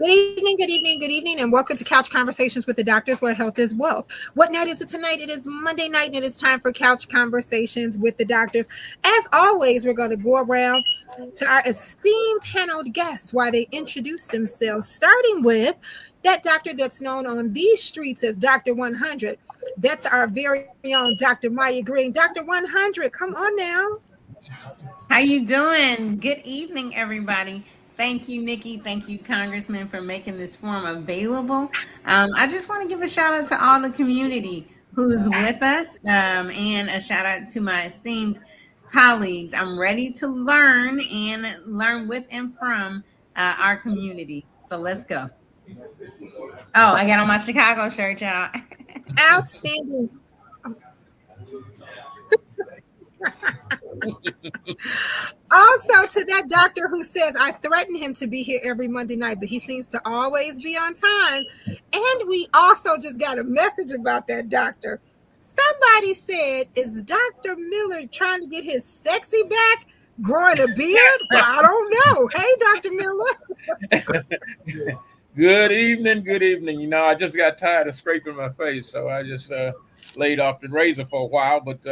Good evening, and welcome to Couch Conversations with the Doctors, where health is wealth. What night is it tonight? It is Monday night, and it is time for Couch Conversations with the Doctors. As always, we're going to go around to our esteemed paneled guests while they introduce themselves, starting with that doctor that's known on these streets as Dr. 100. That's our very own Dr. Maya Green. Dr. 100, come on now. How you doing? Good evening, everybody. Thank you, Nikki. Thank you, Congressman, for making this forum available. I just want to give a shout out to all the community who's with us, and a shout out to my esteemed colleagues. I'm ready to learn and learn with and from our community. So let's go. Oh, I got on my Chicago shirt, y'all. Outstanding. Also, to that doctor who says I threaten him to be here every Monday night, but he seems to always be on time. And we also just got a message about that doctor. Somebody said, is Dr. Miller trying to get his sexy back, growing a beard? Well, I don't know. Hey, Dr. Miller. Good evening. Good evening. You know, I just got tired of scraping my face, so I just laid off the razor for a while. But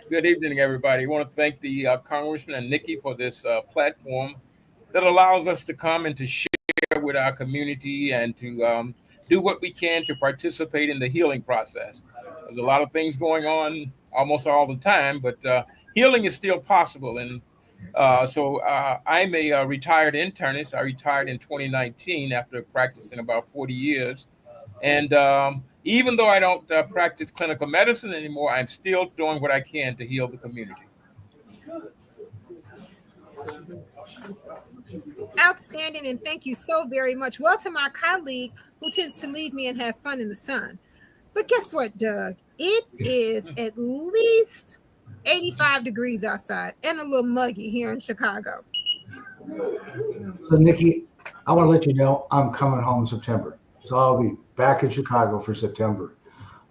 good evening, everybody. I want to thank the Congressman and Nikki for this platform that allows us to come and to share with our community and to do what we can to participate in the healing process. There's a lot of things going on almost all the time, but healing is still possible. And so I'm a retired internist. I retired in 2019 after practicing about 40 years. And even though I don't practice clinical medicine anymore, I'm still doing what I can to heal the community. Outstanding, and thank you so very much. Well, to my colleague who tends to leave me and have fun in the sun. But guess what, Doug? It is at least 85 degrees outside and a little muggy here in Chicago. So, Nikki, I want to let you know I'm coming home in September. So I'll be back in Chicago for September.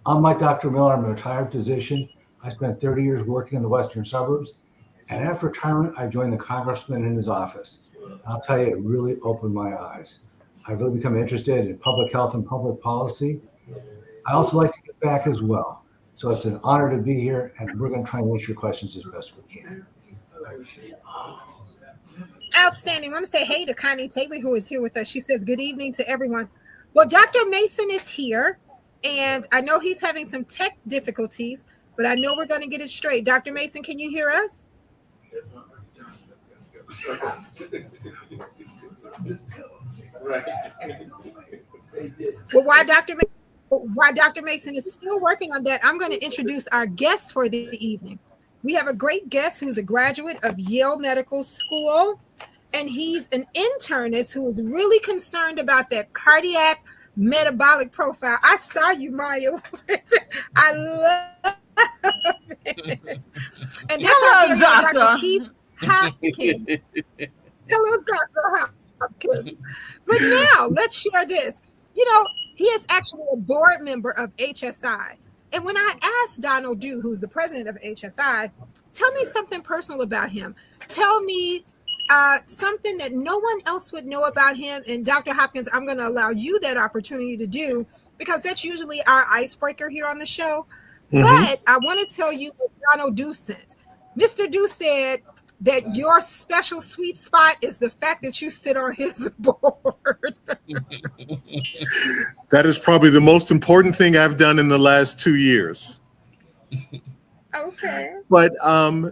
Unlike Dr. Miller, I'm a retired physician. I spent 30 years working in the western suburbs. And after retirement, I joined the congressman in his office. I'll tell you, it really opened my eyes. I've really become interested in public health and public policy. I also like to give back as well. So it's an honor to be here, and we're going to try and answer your questions as best we can. Outstanding. I want to say hey to Connie Taylor, who is here with us. She says, good evening to everyone. Well, Dr. Mason is here, and I know he's having some tech difficulties, but I know we're going to get it straight. Dr. Mason, can you hear us? Well, while Dr. Mason is still working on that, I'm going to introduce our guests for the evening. We have a great guest who's a graduate of Yale Medical School, and he's an internist who is really concerned about that cardiac metabolic profile. I saw you, Maya. I love it. And that's Dr. Keith Hopkins. Hello, Dr. Hopkins. But now let's share this. You know, he is actually a board member of HSI. And when I asked Donald Dew, who's the president of HSI, tell me something personal about him. Tell me something that no one else would know about him. And Dr. Hopkins, I'm going to allow you that opportunity to do, because that's usually our icebreaker here on the show. Mm-hmm. But I want to tell you what Donald Dew said. Mr. Dew said that your special sweet spot is the fact that you sit on his board. That is probably the most important thing I've done in the last 2 years. Okay. But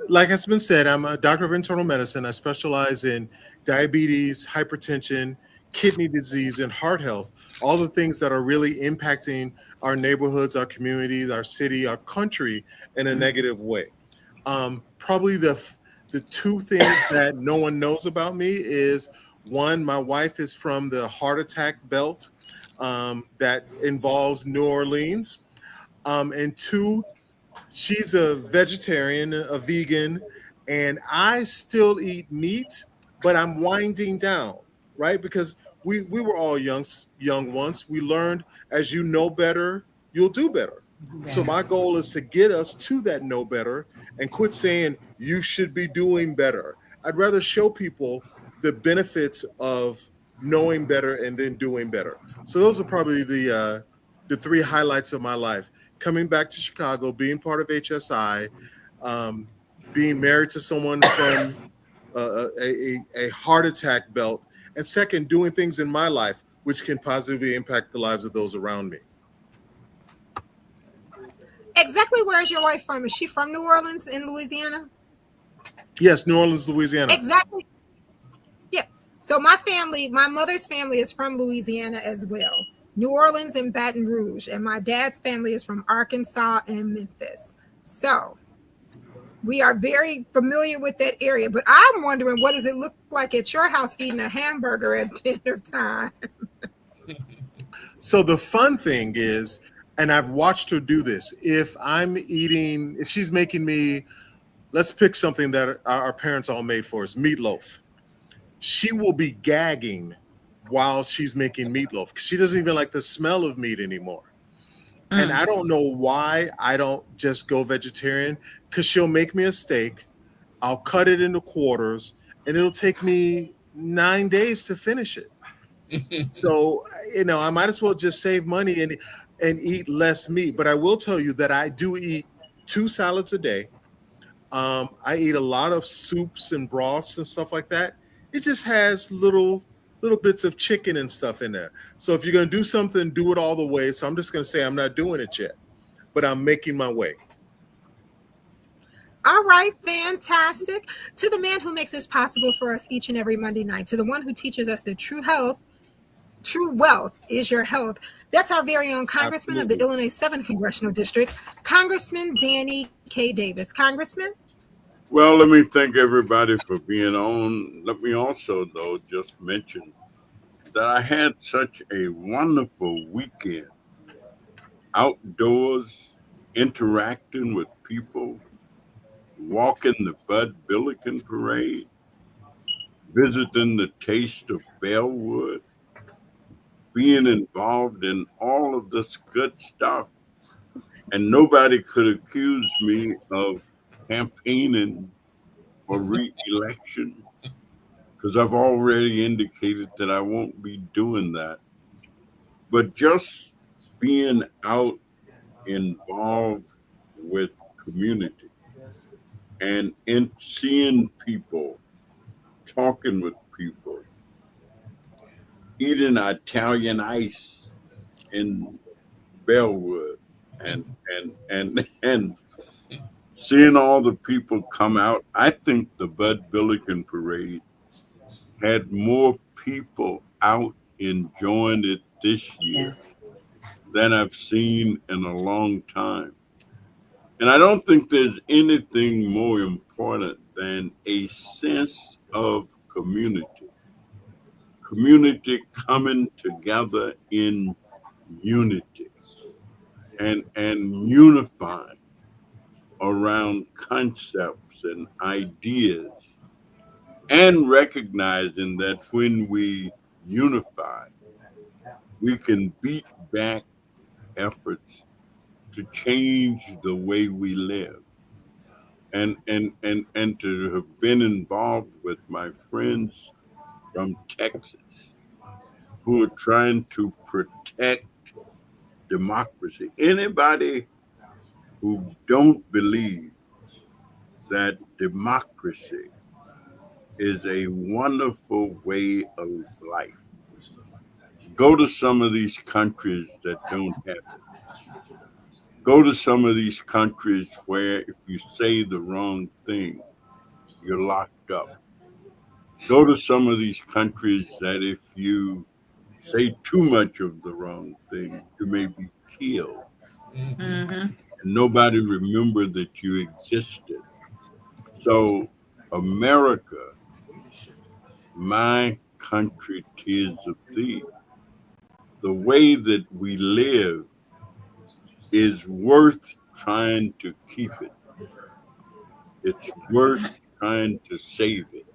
like has been said, I'm a doctor of internal medicine. I specialize in diabetes, hypertension, kidney disease, and heart health, all the things that are really impacting our neighborhoods, our communities, our city, our country in a negative way. Probably the two things that no one knows about me is, one, my wife is from the heart attack belt that involves New Orleans. And two, she's a vegetarian, a vegan, and I still eat meat, but I'm winding down, right? Because we were all young once. We learned, as you know better, you'll do better. So my goal is to get us to that know better and quit saying you should be doing better. I'd rather show people the benefits of knowing better, and then doing better. So those are probably the three highlights of my life: coming back to Chicago, being part of HSI, um, being married to someone from a heart attack belt, and second, doing things in my life which can positively impact the lives of those around me. Exactly where is your wife from? Is she from New Orleans in Louisiana? Yes, New Orleans, Louisiana. Exactly. Yeah. So my family, my mother's family is from Louisiana as well. New Orleans and Baton Rouge. And my dad's family is from Arkansas and Memphis. So we are very familiar with that area. But I'm wondering, what does it look like at your house eating a hamburger at dinner time? So the fun thing is, and I've watched her do this, if she's making me, let's pick something that our parents all made for us, meatloaf. She will be gagging while she's making meatloaf because she doesn't even like the smell of meat anymore. And I don't know why I don't just go vegetarian, because she'll make me a steak, I'll cut it into quarters, and it'll take me 9 days to finish it. So, I might as well just save money and eat less meat. But I will tell you that I do eat 2 salads a day. I eat a lot of soups and broths and stuff like that. It just has little bits of chicken and stuff in there. So if you're gonna do something, do it all the way. So I'm just gonna say I'm not doing it yet, but I'm making my way. All right, fantastic. To the man who makes this possible for us each and every Monday night, to the one who teaches us that true wealth is your health. That's our very own Congressman of the Absolutely. Illinois 7th Congressional District, Congressman Danny K. Davis. Congressman? Well, let me thank everybody for being on. Let me also, though, just mention that I had such a wonderful weekend outdoors, interacting with people, walking the Bud Billiken Parade, visiting the Taste of Bellwood, being involved in all of this good stuff. And nobody could accuse me of campaigning for re-election because I've already indicated that I won't be doing that. But just being out involved with community and in seeing people, talking with people, eating Italian ice in Bellwood, and seeing all the people come out. I think the Bud Billiken Parade had more people out enjoying it this year Yes. than I've seen in a long time. And I don't think there's anything more important than a sense of community, community coming together in unity and unifying around concepts and ideas, and recognizing that when we unify, we can beat back efforts to change the way we live. And to have been involved with my friends from Texas who are trying to protect democracy. Anybody who don't believe that democracy is a wonderful way of life, go to some of these countries that don't have it. Go to some of these countries where if you say the wrong thing, you're locked up. Go to some of these countries that if you say too much of the wrong thing, you may be killed. Mm-hmm. And nobody remember that you existed. So America, my country, tis of thee. The way that we live is worth trying to keep it. It's worth trying to save it.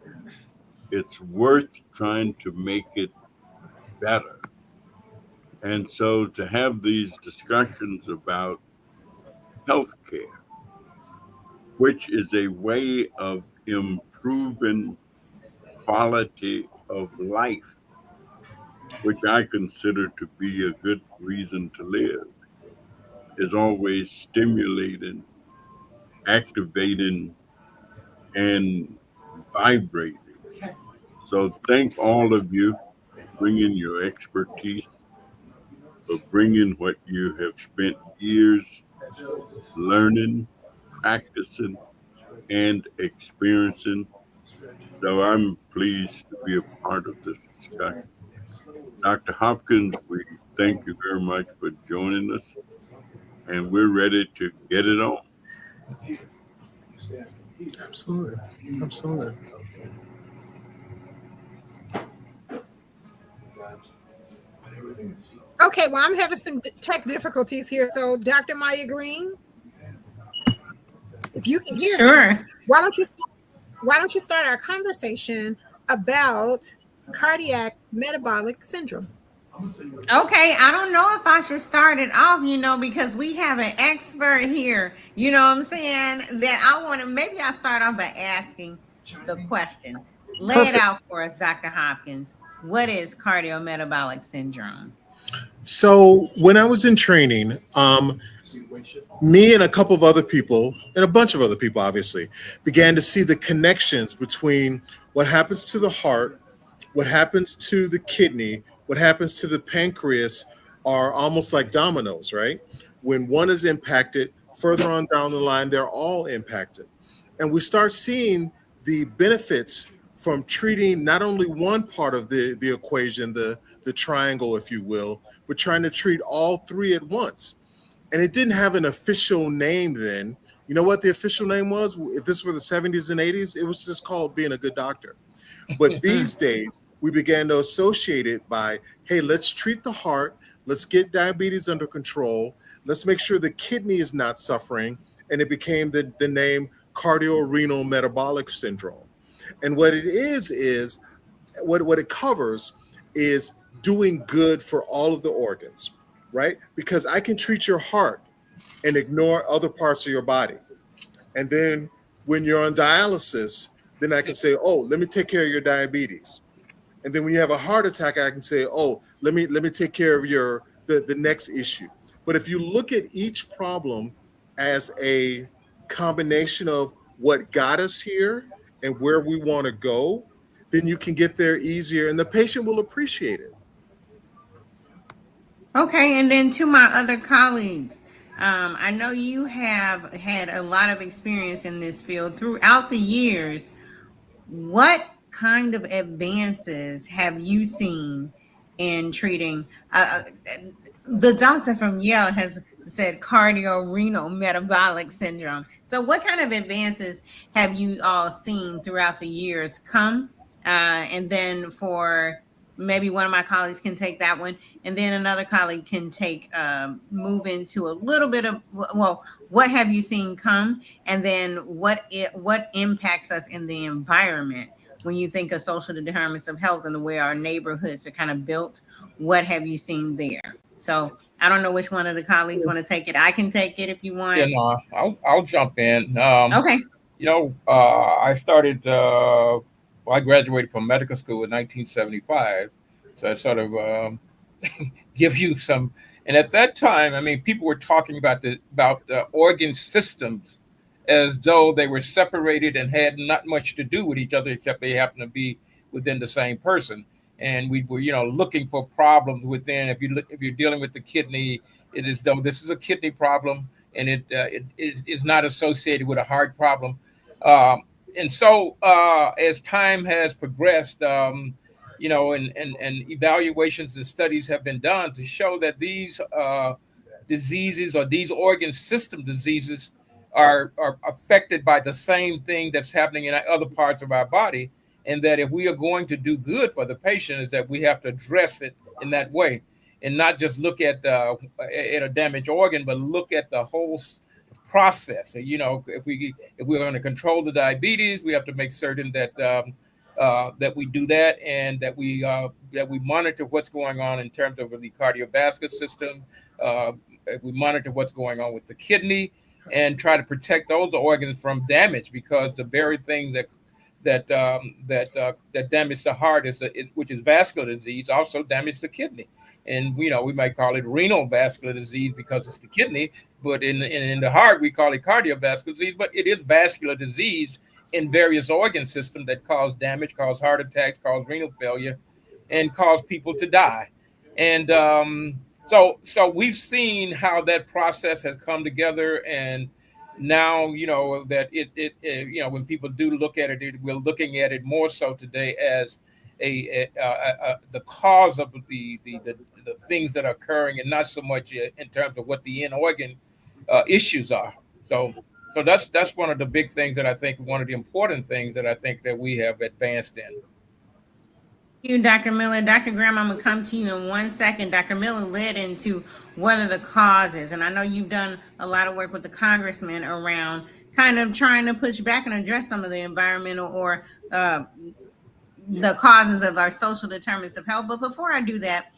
It's worth trying to make it better. And so to have these discussions about healthcare, which is a way of improving quality of life which I consider to be a good reason to live, is always stimulating, activating, and vibrating. So thank all of you for bringing your expertise, for bringing what you have spent years learning, practicing, and experiencing. So I'm pleased to be a part of this discussion. Dr. Hopkins, we thank you very much for joining us, and we're ready to get it on. Absolutely. Absolutely. Okay, well, I'm having some tech difficulties here. So, Dr. Maya Green, if you can hear me, Sure. why don't you start our conversation about cardiac metabolic syndrome? Okay, I don't know if I should start it off, because we have an expert here. You know what I'm saying? That I want to, maybe I'll start off by asking the question. Lay it Perfect. out for us, Dr. Hopkins. What is cardiometabolic syndrome? So when I was in training, me and a couple of other people, and a bunch of other people, obviously, began to see the connections between what happens to the heart, what happens to the kidney, what happens to the pancreas are almost like dominoes, right? When one is impacted, further on down the line, they're all impacted. And we start seeing the benefits from treating not only one part of the equation, the triangle, if you will, but trying to treat all three at once. And it didn't have an official name then. You know what the official name was? If this were the 70s and 80s, it was just called being a good doctor. But these days, we began to associate it by, hey, let's treat the heart, let's get diabetes under control, let's make sure the kidney is not suffering. And it became the name cardiorenal metabolic syndrome. And what it is what it covers is doing good for all of the organs, right? Because I can treat your heart and ignore other parts of your body. And then when you're on dialysis, then I can say, oh, let me take care of your diabetes. And then when you have a heart attack, I can say, oh, let me take care of your the next issue. But if you look at each problem as a combination of what got us here and where we want to go, then you can get there easier and the patient will appreciate it. Okay, and then to my other colleagues, I know you have had a lot of experience in this field throughout the years. What kind of advances have you seen in treating? The doctor from Yale has said cardiorenal metabolic syndrome. So, what kind of advances have you all seen throughout the years come? And then for maybe one of my colleagues can take that one, and then another colleague can take move into a little bit of, well, what have you seen come, and then what impacts us in the environment when you think of social determinants of health and the way our neighborhoods are kind of built. What have you seen there? So I don't know which one of the colleagues want to take it. I can take it if you Yeah, want. no, I'll jump in. Okay. I started. Well, I graduated from medical school in 1975, so I sort of give you some. And at that time, I mean, people were talking about the organ systems as though they were separated and had not much to do with each other, except they happen to be within the same person. And we were, looking for problems within. If you're dealing with the kidney, it is though this is a kidney problem, and it is not associated with a heart problem. Um, and so, as time has progressed, and evaluations and studies have been done to show that these diseases or these organ system diseases are affected by the same thing that's happening in other parts of our body, and that if we are going to do good for the patient, is that we have to address it in that way, and not just look at a damaged organ, but look at the whole process. If we're going to control the diabetes, we have to make certain that we do that, and that we monitor what's going on in terms of the cardiovascular system. We monitor what's going on with the kidney, and try to protect those organs from damage, because the very thing that damage the heart which is vascular disease, also damage the kidney. And we might call it renal vascular disease because it's the kidney, but in the heart we call it cardiovascular disease. But it is vascular disease in various organ systems that cause damage, cause heart attacks, cause renal failure, and cause people to die. And so we've seen how that process has come together, and now that when people do look at it, we're looking at it more so today as the cause of the things that are occurring, and not so much in terms of what the in organ issues are. So that's one of the big things that I think, one of the important things that I think that we have advanced in. You, Dr. Miller. Dr. Graham, I'm going to come to you in 1 second. Dr. Miller led into what are the causes, and I know you've done a lot of work with the congressman around kind of trying to push back and address some of the environmental or the causes of our social determinants of health. But before I do that,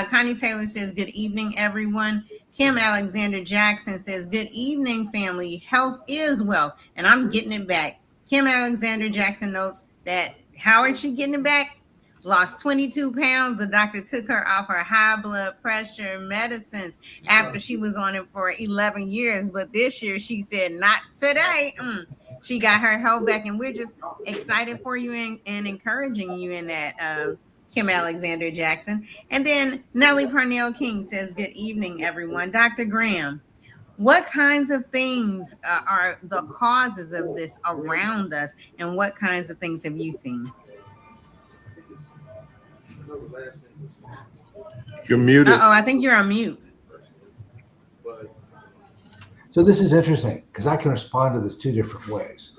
Connie Taylor says, good evening, everyone. Kim Alexander Jackson says, good evening, family. Health is wealth. And I'm getting it back. Kim Alexander Jackson notes that how is she getting it back? Lost 22 pounds. The doctor took her off her high blood pressure medicines after she was on it for 11 years. But this year she said, not today. She got her health back. And we're just excited for you and encouraging you in that, Kim Alexander Jackson. And then Nellie Parnell King says, good evening, everyone. Dr. Graham, what kinds of things are the causes of this around us? And what kinds of things have you seen? You're muted. I think you're on mute. So this is interesting because I can respond to this two different ways.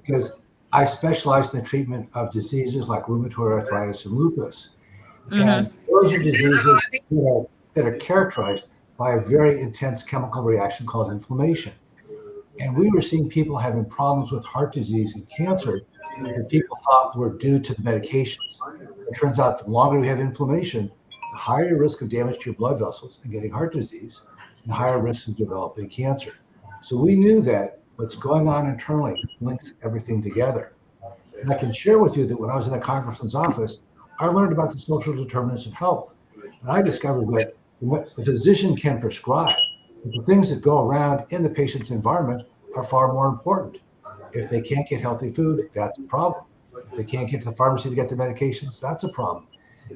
Because I specialize in the treatment of diseases like rheumatoid arthritis and lupus. And those are diseases that are characterized by a very intense chemical reaction called inflammation. And we were seeing people having problems with heart disease and cancer that people thought were due to the medications. It turns out the longer we have inflammation, the higher risk of damage to your blood vessels and getting heart disease, and the higher risk of developing cancer. So we knew that what's going on internally links everything together. And I can share with you that when I was in the congressman's office, I learned about the social determinants of health. And I discovered that the physician can prescribe, but the things that go around in the patient's environment are far more important. If they can't get healthy food, that's a problem. If they can't get to the pharmacy to get the medications, that's a problem.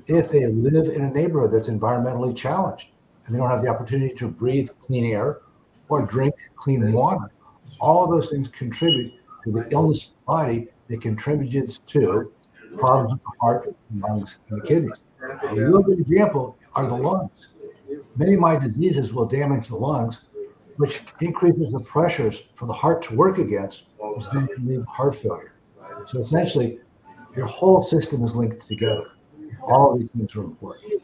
If they live in a neighborhood that's environmentally challenged and they don't have the opportunity to breathe clean air or drink clean water, all of those things contribute to the illness of the body that contributes to problems with the heart, the lungs, and the kidneys. A real good example are the lungs. Many of my diseases will damage the lungs, which increases the pressures for the heart to work against, which then can lead to heart failure. So essentially, your whole system is linked together. All of these things are important.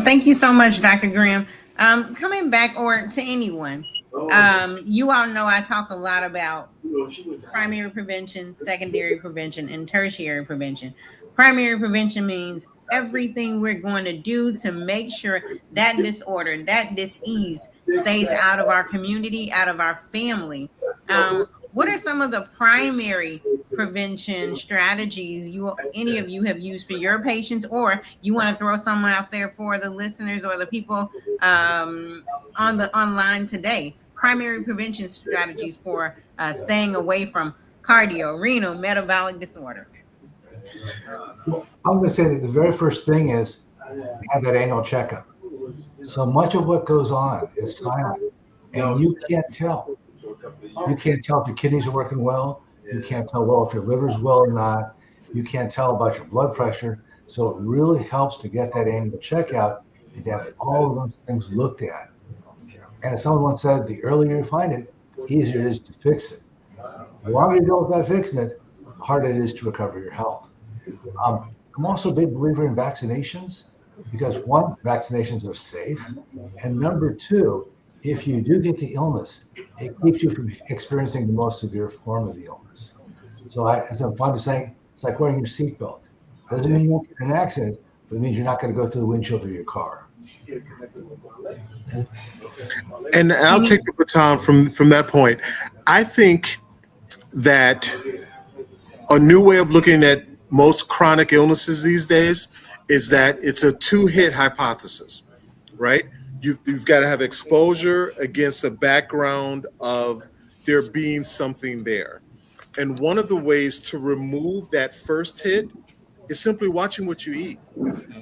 Thank you so much, Dr. Graham. Coming back or to anyone, you all know I talk a lot about primary prevention, secondary prevention, and tertiary prevention. Primary prevention means everything we're going to do to make sure that disorder, that disease stays out of our community, out of our family. What are some of the primary prevention strategies any of you have used for your patients, or you want to throw some out there for the listeners or the people on the online today? Primary prevention strategies for staying away from cardio, renal, metabolic disorder. Well, I'm going to say that the very first thing is have that annual checkup. So much of what goes on is silent, and you can't tell. You can't tell if your kidneys are working well. You can't tell well if your liver's well or not. You can't tell about your blood pressure. So it really helps to get that annual checkout and to have all of those things looked at. And as someone once said, the earlier you find it, the easier it is to fix it. The longer you go without fixing it, the harder it is to recover your health. I'm also a big believer in vaccinations because one, vaccinations are safe. And number two, if you do get the illness, it keeps you from experiencing the most severe form of the illness. So as I'm fond of saying, it's like wearing your seatbelt. Doesn't mean you won't get in an accident, but it means you're not going to go through the windshield of your car. And I'll take the baton from that point. I think that a new way of looking at most chronic illnesses these days is that it's a two-hit hypothesis, right? You've got to have exposure against a background of there being something there. And one of the ways to remove that first hit is simply watching what you eat.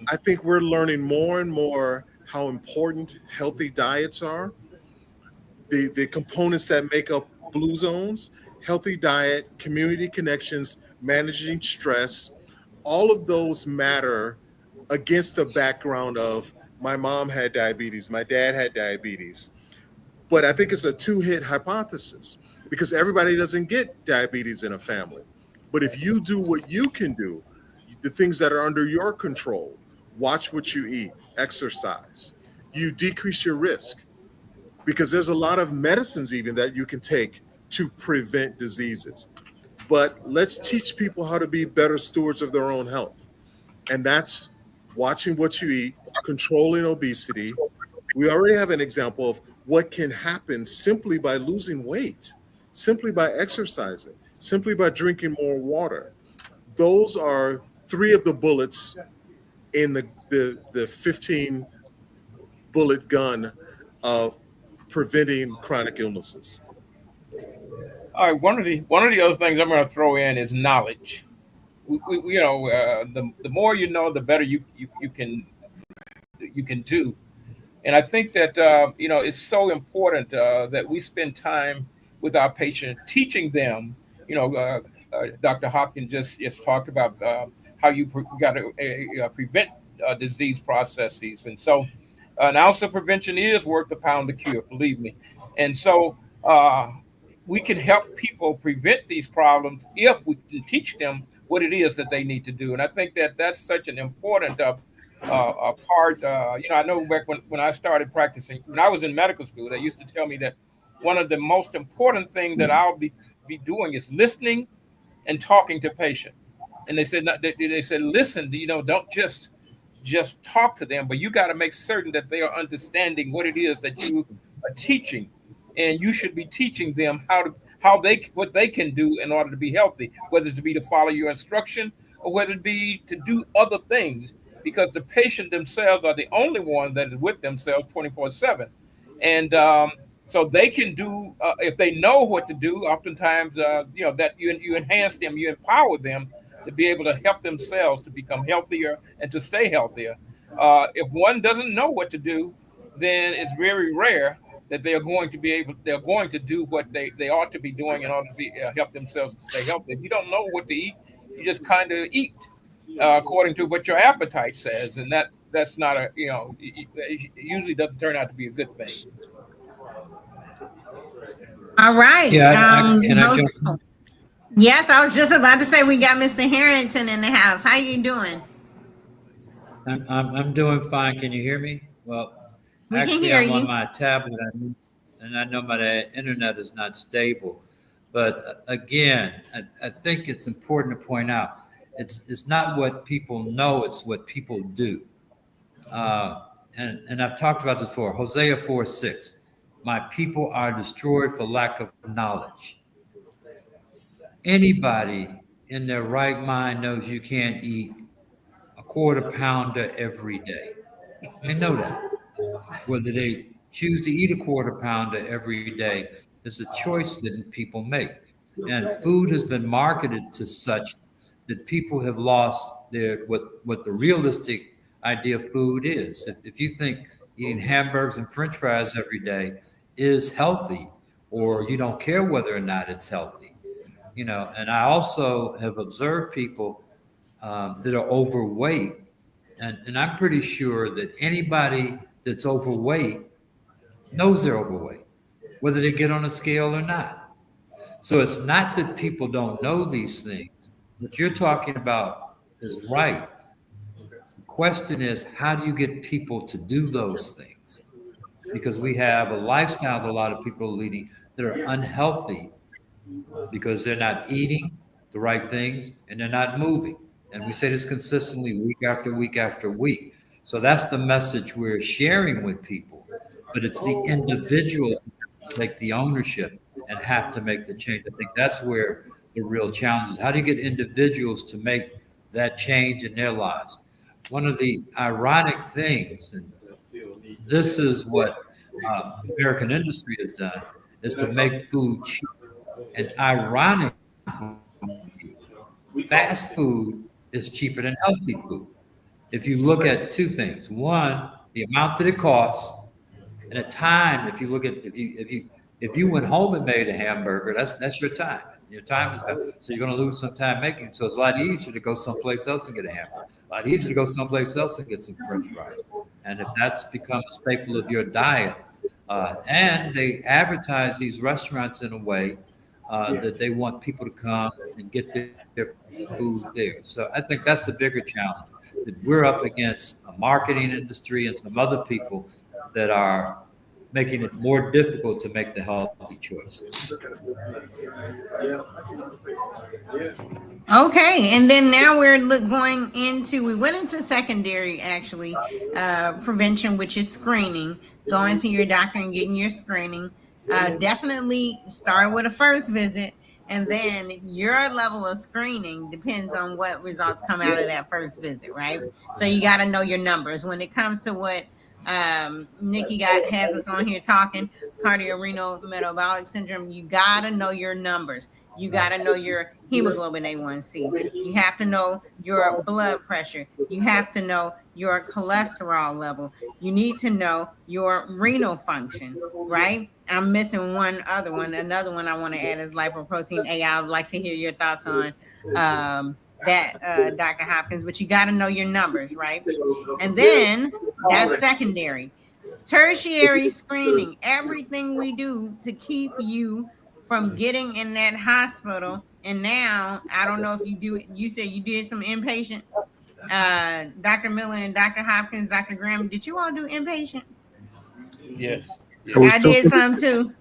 I think we're learning more and more how important healthy diets are, the components that make up blue zones, healthy diet, community connections, managing stress, all of those matter against a background of my mom had diabetes, my dad had diabetes. But I think it's a two-hit hypothesis because everybody doesn't get diabetes in a family. But if you do what you can do, the things that are under your control, watch what you eat, exercise, you decrease your risk because there's a lot of medicines even that you can take to prevent diseases. But let's teach people how to be better stewards of their own health. And that's watching what you eat, controlling obesity. We already have an example of what can happen simply by losing weight, simply by exercising, simply by drinking more water. Those are three of the bullets in the 15 bullet gun of preventing chronic illnesses. All right, one of the other things I'm going to throw in is knowledge. The more you know, the better you can do. And I think that it's so important that we spend time with our patients, teaching them. Dr. Hopkins just talked about how you got to prevent disease processes, and so an ounce of prevention is worth a pound of cure. Believe me. And so we can help people prevent these problems if we can teach them what it is that they need to do. And I think that that's such an important part. I know back when I started practicing, when I was in medical school, they used to tell me that one of the most important things that I'll be doing is listening and talking to patients. And they said, listen, don't just talk to them, but you got to make certain that they are understanding what it is that you are teaching, and you should be teaching them what they can do in order to be healthy, whether it be to follow your instruction or whether it be to do other things, because the patient themselves are the only ones that is with themselves 24/7, and so they can do if they know what to do. Oftentimes, that you enhance them, you empower them to be able to help themselves to become healthier and to stay healthier. If one doesn't know what to do, then it's very rare that they're going to do what they ought to be doing in order to help themselves to stay healthy. If you don't know what to eat, you just kind of eat according to what your appetite says, and that's not it usually doesn't turn out to be a good thing. All right. Yeah, can I jump in? Yes, I was just about to say we got Mr. Harrington in the house. How you doing? I'm doing fine. Can you hear me? Well, We can actually, hear I'm on you. my tablet, and I know my internet is not stable. But again, I think it's important to point out it's not what people know; it's what people do. And I've talked about this before. Hosea 4:6. My people are destroyed for lack of knowledge. Anybody in their right mind knows you can't eat a quarter pounder every day. They know that. Whether they choose to eat a quarter pounder every day is a choice that people make. And food has been marketed to such that people have lost what the realistic idea of food is. If you think eating hamburgers and French fries every day is healthy, or you don't care whether or not it's healthy, and I also have observed people that are overweight, and I'm pretty sure that anybody that's overweight knows they're overweight, whether they get on a scale or not. So it's not that people don't know these things. What you're talking about is right. The question is, how do you get people to do those things? Because we have a lifestyle that a lot of people are leading that are unhealthy because they're not eating the right things and they're not moving. And we say this consistently week after week after week. So that's the message we're sharing with people. But it's the individual who take the ownership and have to make the change. I think that's where the real challenge is. How do you get individuals to make that change in their lives? One of the ironic things, and this is what American industry has done, is to make food cheap. And ironically, fast food is cheaper than healthy food. If you look at two things, one, the amount that it costs, and a time. If you look at if you went home and made a hamburger, that's your time. Your time is gone. So you're going to lose some time making it. So it's a lot easier to go someplace else and get a hamburger. A lot easier to go someplace else and get some French fries. And if that's become a staple of your diet, and they advertise these restaurants in a way that they want people to come and get their food there. So I think that's the bigger challenge, that we're up against a marketing industry and some other people that are making it more difficult to make the healthy choice. Okay, and then now we're going into, we went into secondary actually, prevention, which is screening, going to your doctor and getting your screening. Definitely start with a first visit, and then your level of screening depends on what results come out of that first visit, right? So you got to know your numbers. When it comes to what Nikki has us on here talking, cardiorenal metabolic syndrome, you got to know your numbers. You got to know your hemoglobin A1C. You have to know your blood pressure. You have to know your cholesterol level. You need to know your renal function, right? I'm missing one other one. Another one I want to add is lipoprotein A. I would like to hear your thoughts on that, Dr. Hopkins, but you got to know your numbers, right? And then that's secondary. Tertiary screening, everything we do to keep you from getting in that hospital. And now, I don't know if you said you did some inpatient. Dr. Miller and Dr. Hopkins, Dr. Graham, did you all do inpatient? Yes. I did some too.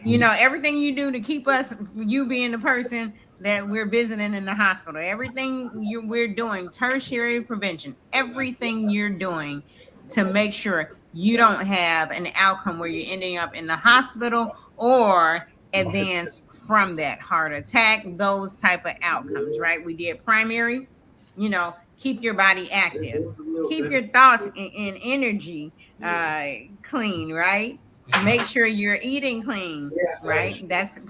You know, everything you do to keep us, you being the person that we're visiting in the hospital, everything we're doing, tertiary prevention, everything you're doing to make sure you don't have an outcome where you're ending up in the hospital or advance from that heart attack, those type of outcomes, right? We did primary, keep your body active, keep your thoughts and energy clean, right? Make sure you're eating clean, right? That's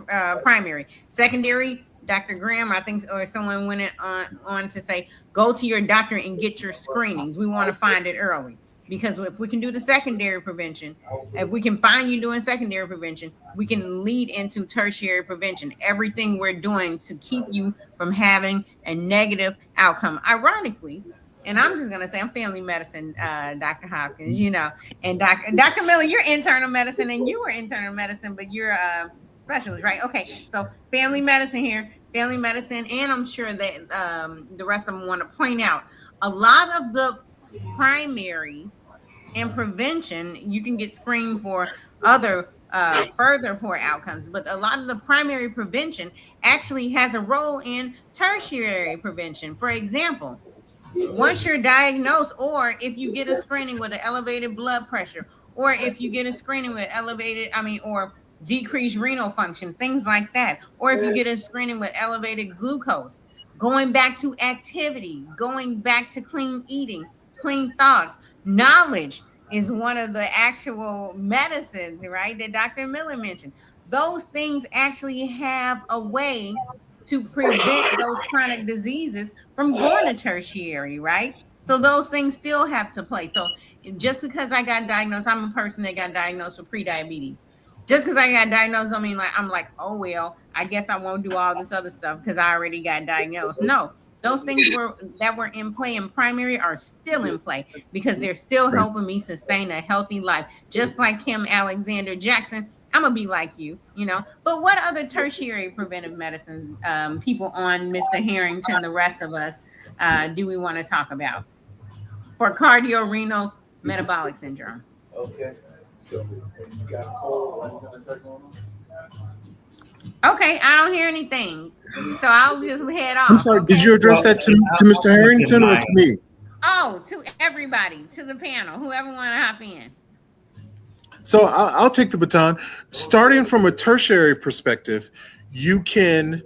primary. Secondary, Dr. Graham, I think, or someone went on to say, go to your doctor and get your screenings. We want to find it early. Because if we can do the secondary prevention, if we can find you doing secondary prevention, we can lead into tertiary prevention. Everything we're doing to keep you from having a negative outcome. Ironically, and I'm just going to say I'm family medicine, Dr. Hopkins, and Dr. Miller, you're internal medicine and you were internal medicine, but you're a specialist, right? Okay, so family medicine here, family medicine, and I'm sure that the rest of them want to point out a lot of the primary and prevention, you can get screened for other further poor outcomes, but a lot of the primary prevention actually has a role in tertiary prevention. For example, once you're diagnosed, or if you get a screening with an elevated blood pressure, or if you get a screening with or decreased renal function, things like that, or if you get a screening with elevated glucose, going back to activity, going back to clean eating, clean thoughts. Knowledge is one of the actual medicines, right, that Dr. Miller mentioned. Those things actually have a way to prevent those chronic diseases from going to tertiary, right? So those things still have to play. So just because I got diagnosed, I'm a person that got diagnosed with prediabetes. Just because I got diagnosed, I'm like, oh, well, I guess I won't do all this other stuff because I already got diagnosed. No, those things that were in play in primary are still in play because they're still helping me sustain a healthy life. Just like Kim Alexander Jackson, I'm going to be like you, But what other tertiary preventive medicine people on Mr. Harrington, the rest of us, do we want to talk about for cardiorenal metabolic syndrome? Okay. Okay, I don't hear anything, so I'll just head off. I'm sorry, okay? Did you address that to Mr. Harrington or to me? Oh, to everybody, to the panel, whoever want to hop in. So I'll take the baton. Starting from a tertiary perspective, you can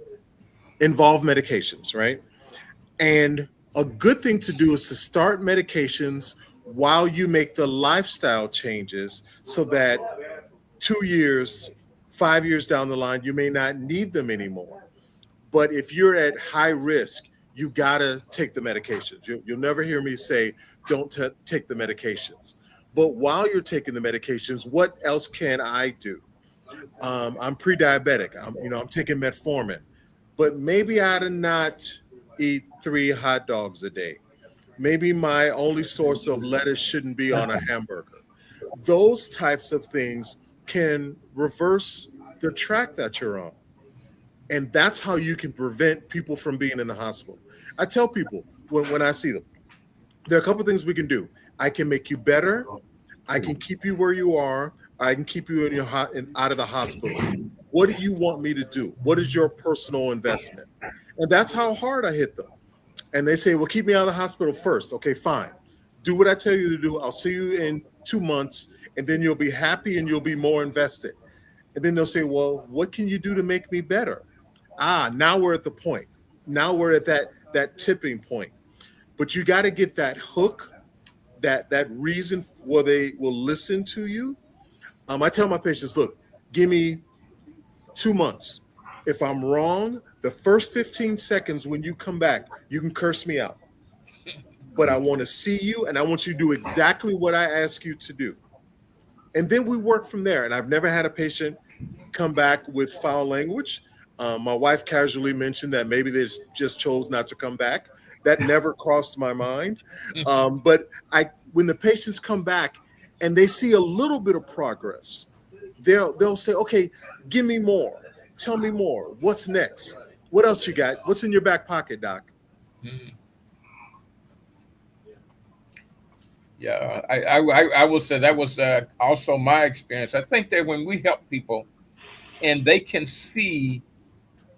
involve medications, right? And a good thing to do is to start medications while you make the lifestyle changes so that 2 years, 5 years down the line, you may not need them anymore. But if you're at high risk, you got to take the medications. You'll never hear me say, don't take the medications. But while you're taking the medications, what else can I do? I'm pre-diabetic. I'm taking metformin, but maybe I ought to not eat 3 hot dogs a day. Maybe my only source of lettuce shouldn't be on a hamburger. Those types of things can reverse the track that you're on. And that's how you can prevent people from being in the hospital. I tell people when I see them, there are a couple of things we can do. I can make you better. I can keep you where you are. I can keep you out of the hospital. What do you want me to do? What is your personal investment? And that's how hard I hit them. And they say, well, keep me out of the hospital first. Okay, fine. Do what I tell you to do. I'll see you in 2 months, and then you'll be happy and you'll be more invested. And then they'll say, well, what can you do to make me better? Now we're at the point. Now we're at that tipping point. But you got to get that hook, that reason where they will listen to you. I tell my patients, look, give me 2 months. If I'm wrong, the first 15 seconds when you come back, you can curse me out. But I want to see you and I want you to do exactly what I ask you to do. And then we work from there. And I've never had a patient come back with foul language. My wife casually mentioned that maybe they just chose not to come back. That never crossed my mind. But when the patients come back and they see a little bit of progress, they'll say, okay, give me more. Tell me more. What's next? What else you got? What's in your back pocket, Doc? Yeah, I will say that was also my experience. I think that when we help people and they can see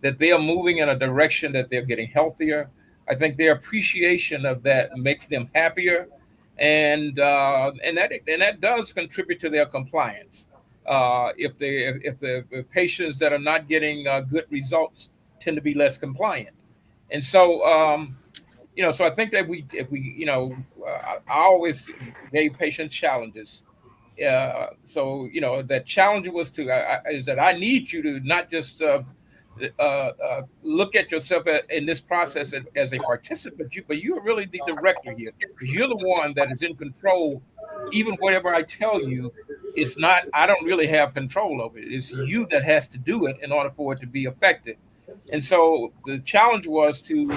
that they are moving in a direction that they're getting healthier, I think their appreciation of that makes them happier, and that does contribute to their compliance. If the patients that are not getting good results tend to be less compliant, and so I think that if we I always gave patients challenges. So that challenge was is that I need you to not just look at yourself in this process as a participant, but you are really the director here because you're the one that is in control. Even whatever I tell you, it's not. I don't really have control over it. It's you that has to do it in order for it to be effective. And so the challenge was to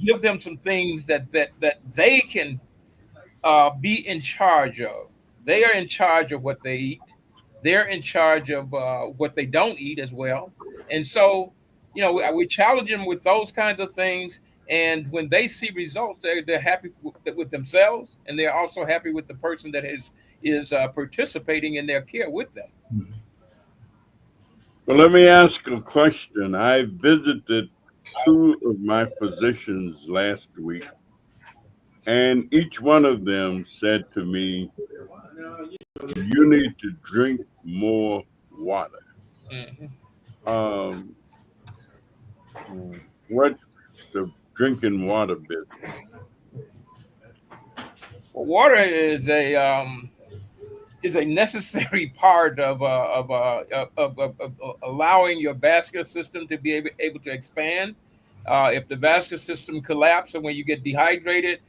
give them some things that they can be in charge of. They are in charge of what they eat. They're in charge of what they don't eat as well. And so, we challenge them with those kinds of things. And when they see results, they're happy with themselves, and they're also happy with the person that is participating in their care with them. Well, let me ask a question. I visited two of my physicians last week, and each one of them said to me, you need to drink more water. Mhm. Um, what's the drinking water business? Well, water is a necessary part of allowing your vascular system to be able to expand. If the vascular system collapses and when you get dehydrated,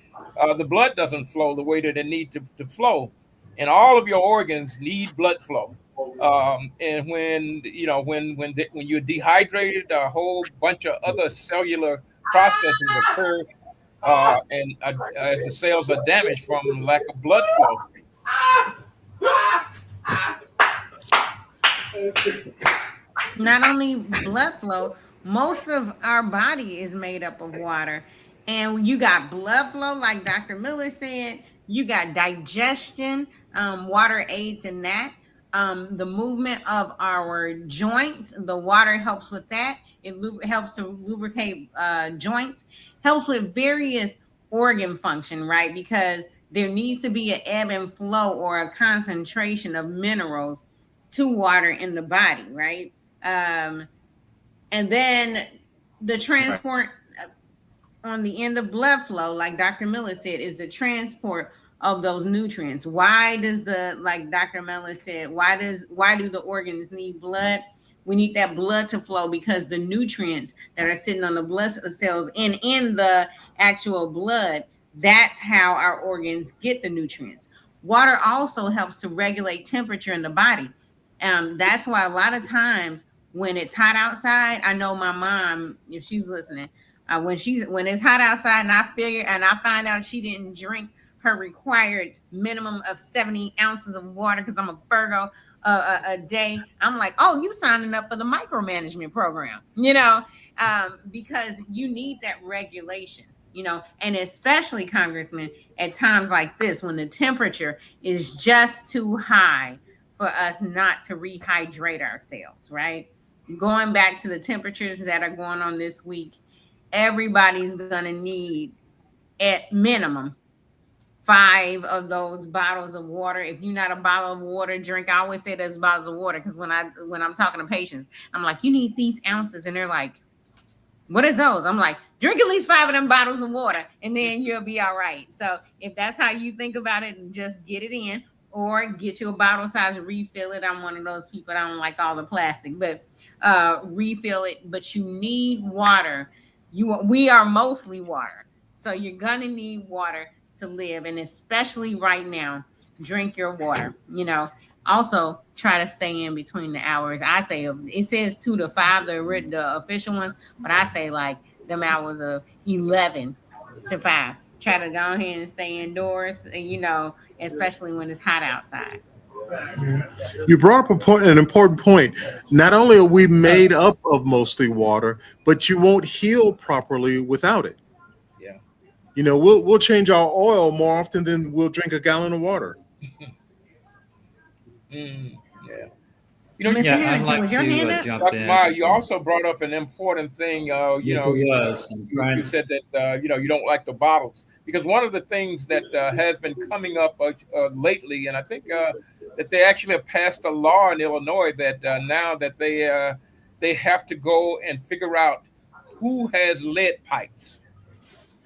the blood doesn't flow the way that it needs to flow. And all of your organs need blood flow. And when you're dehydrated, a whole bunch of other cellular processes occur, and as the cells are damaged from lack of blood flow. Not only blood flow, most of our body is made up of water. And you got blood flow, like Dr. Miller said, you got digestion, water aids in that. The movement of our joints, the water helps with that. It helps to lubricate joints, helps with various organ function, right? Because there needs to be an ebb and flow or a concentration of minerals to water in the body, right? And then the transport on the end of blood flow, like Dr. Miller said, is the transport of those nutrients. Why does like Dr. Miller said, why do the organs need blood? We need that blood to flow because the nutrients that are sitting on the blood cells and in the actual blood, that's how our organs get the nutrients. Water also helps to regulate temperature in the body. That's why a lot of times when it's hot outside, I know my mom, if she's listening, when it's hot outside and I find out she didn't drink her required minimum of 70 ounces of water because I'm a Virgo a day, I'm like, oh, you signing up for the micromanagement program, because you need that regulation, and especially, Congressman, at times like this when the temperature is just too high for us not to rehydrate ourselves, right? Going back to the temperatures that are going on this week, everybody's going to need at minimum 5 of those bottles of water. If you're not a bottle of water drink, I always say there's bottles of water because when I'm talking to patients, I'm like, you need these ounces, and they're like, what is those? I'm like, drink at least 5 of them bottles of water, and then you'll be all right. So if that's how you think about it, just get it in, or get you a bottle size, refill it. I'm one of those people, I don't like all the plastic, but refill it. But you need water. We are mostly water, so you're gonna need water to live, and especially right now, drink your water. Also try to stay in between the hours. I say it says 2 to 5, the official ones, but I say like them hours of 11 to 5. Try to go ahead and stay indoors, especially when it's hot outside. You brought up an important point. Not only are we made up of mostly water, but you won't heal properly without it. Yeah. We'll change our oil more often than we'll drink a gallon of water. Yeah. Mr. Yeah, I'd Harrington, like was your hand to up? jump Dr. in. Meyer, you also brought up an important thing. Yes, it was. You said that you don't like the bottles because one of the things that has been coming up lately, and I think that they actually have passed a law in Illinois that now that they have to go and figure out who has lead pipes,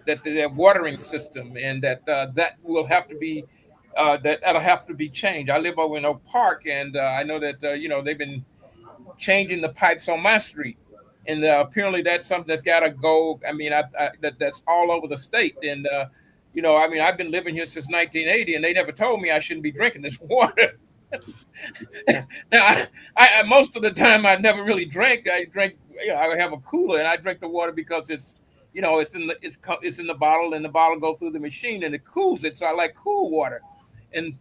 that their watering system, and that will have to be that'll have to be changed. I live over in Oak Park, and I know that they've been changing the pipes on my street, and apparently that's something that's got to go. I mean, that's all over the state, and I mean, I've been living here since 1980, and they never told me I shouldn't be drinking this water. Now, I most of the time I never really drank. I drank, I have a cooler, and I drink the water because it's in the bottle, and the bottle goes through the machine, and it cools it. So I like cool water,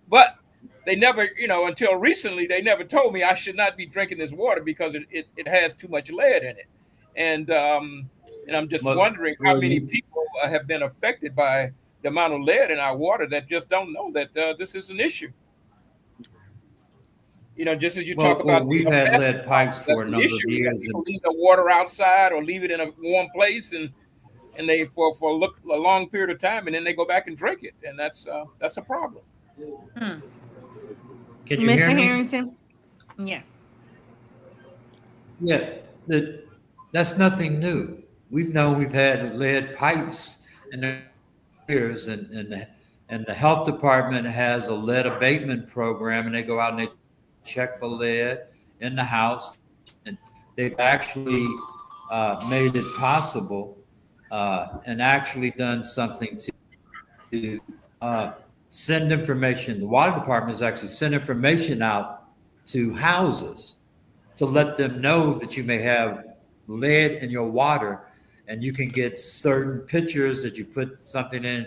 but they never, until recently, they never told me I should not be drinking this water because it has too much lead in it, and I'm just wondering how many people have been affected by the amount of lead in our water that just don't know that this is an issue. Just as you talk about, we've had lead pipes for a number of years. People leave the water outside or leave it in a warm place, and they for a long period of time, and then they go back and drink it, and that's a problem. Can you Mr. hear me? Harrington? Yeah. Yeah, that's nothing new. We've had lead pipes in the years, and the health department has a lead abatement program, and they go out and they check for lead in the house, and they've actually made it possible and actually done something to send information. The water department has actually sent information out to houses to let them know that you may have lead in your water, and you can get certain pictures that you put something in.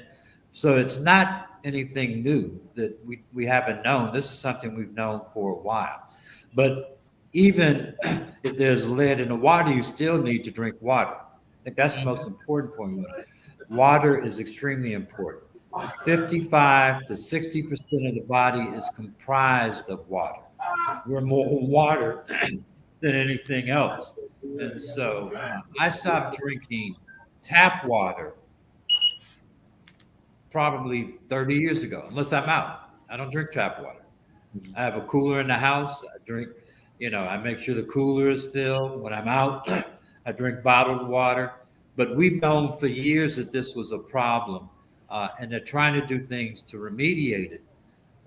So it's not anything new that we haven't known. This is something we've known for a while. But even if there's lead in the water, you still need to drink water. I think that's the most important point. Water is extremely important. 55 to 60% of the body is comprised of water. We're more water than anything else. And so I stopped drinking tap water probably 30 years ago, unless I'm out. I don't drink tap water. I have a cooler in the house. I drink, I make sure the cooler is filled. When I'm out, I drink bottled water. But we've known for years that this was a problem, and they're trying to do things to remediate it.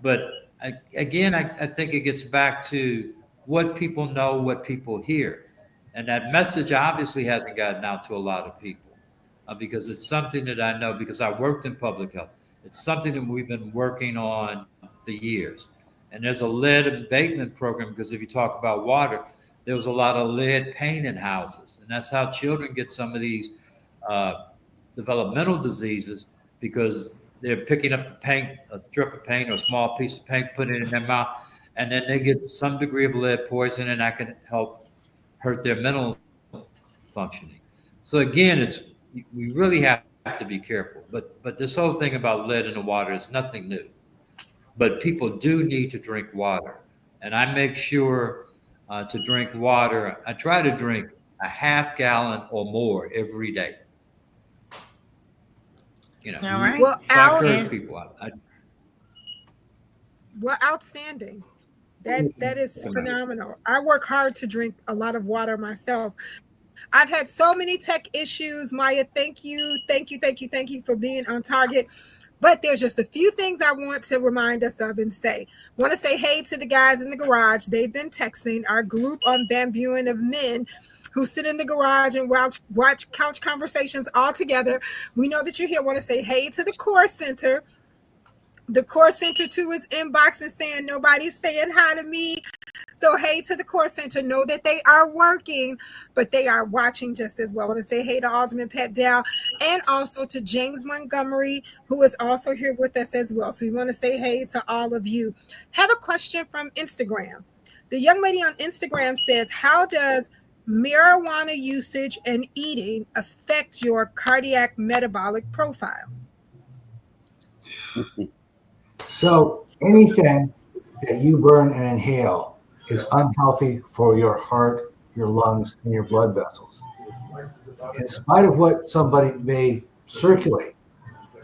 But I think it gets back to what people know, what people hear. And that message obviously hasn't gotten out to a lot of people because it's something that I know because I worked in public health. It's something that we've been working on for years. And there's a lead abatement program because if you talk about water, there was a lot of lead paint in houses. And that's how children get some of these developmental diseases because they're picking up the paint, a strip of paint or a small piece of paint, putting it in their mouth, and then they get some degree of lead poison, and that can help hurt their mental functioning. So again, we really have to be careful. But this whole thing about lead in the water is nothing new. But people do need to drink water, and I make sure to drink water. I try to drink a half gallon or more every day. All right. Well, So I encourage people. Well, outstanding. That is phenomenal. I work hard to drink a lot of water myself. I've had so many tech issues. Maya, thank you for being on target. But there's just a few things I want to remind us of and say. I want to say hey to the guys in the garage. They've been texting our group on Van Buren of men who sit in the garage and watch couch conversations all together. We know that you're here. I want to say hey to the Core Center. The Core Center too is inboxing saying nobody's saying hi to me. So hey to the Core Center. Know that they are working, but they are watching just as well. I want to say hey to Alderman Pat Dow and also to James Montgomery, who is also here with us as well. So we want to say hey to all of you. Have a question from Instagram. The young lady on Instagram says, how does marijuana usage and eating affect your cardiac metabolic profile? So anything that you burn and inhale is unhealthy for your heart, your lungs, and your blood vessels. In spite of what somebody may circulate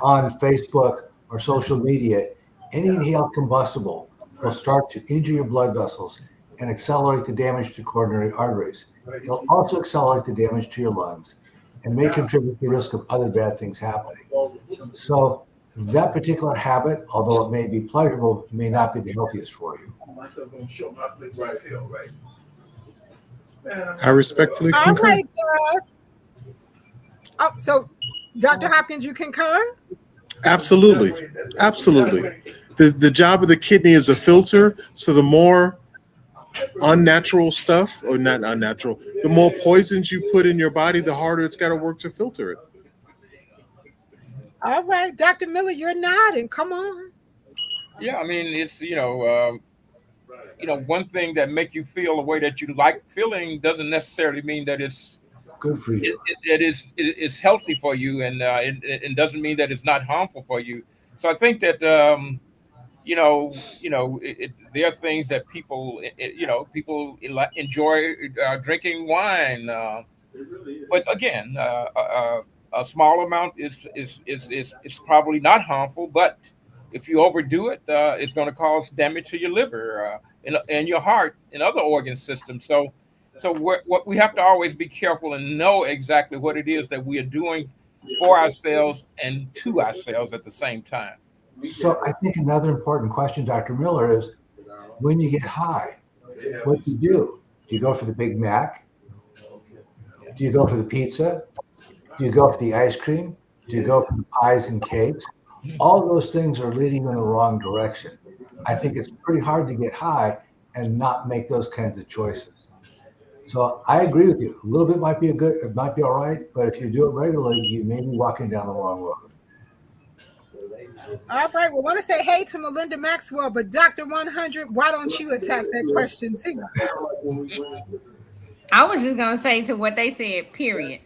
on Facebook or social media, any inhaled combustible will start to injure your blood vessels and accelerate the damage to coronary arteries. It'll also accelerate the damage to your lungs and may contribute to the risk of other bad things happening. So that particular habit, although it may be pleasurable, may not be the healthiest for you. I respectfully All concur. right, oh, so Dr. Hopkins, you concur? Absolutely. Absolutely. The job of the kidney is a filter. So the more unnatural stuff, or not unnatural, the more poisons you put in your body, the harder it's got to work to filter it. All right, Dr. Miller, you're nodding. Come on. Yeah, I mean, it's one thing that make you feel the way that you like feeling doesn't necessarily mean that it's Good for you. it's healthy for you, and it doesn't mean that it's not harmful for you. So I think that there are things that people enjoy drinking wine, but again, a small amount is probably not harmful, but if you overdo it, it's going to cause damage to your liver and your heart and other organ systems. So what we have to always be careful and know exactly what it is that we are doing for ourselves and to ourselves at the same time. So I think another important question, Dr. Miller, is when you get high, what do you do? Do you go for the Big Mac? Do you go for the pizza? Do you go for the ice cream? Do you go for the pies and cakes? All those things are leading in the wrong direction. I think it's pretty hard to get high and not make those kinds of choices. So I agree with you. A little bit might be it might be all right, but if you do it regularly, you may be walking down the wrong road. All right, we want to say hey to Melinda Maxwell, but Dr. 100, why don't you attack that question too? I was just going to say to what they said, period.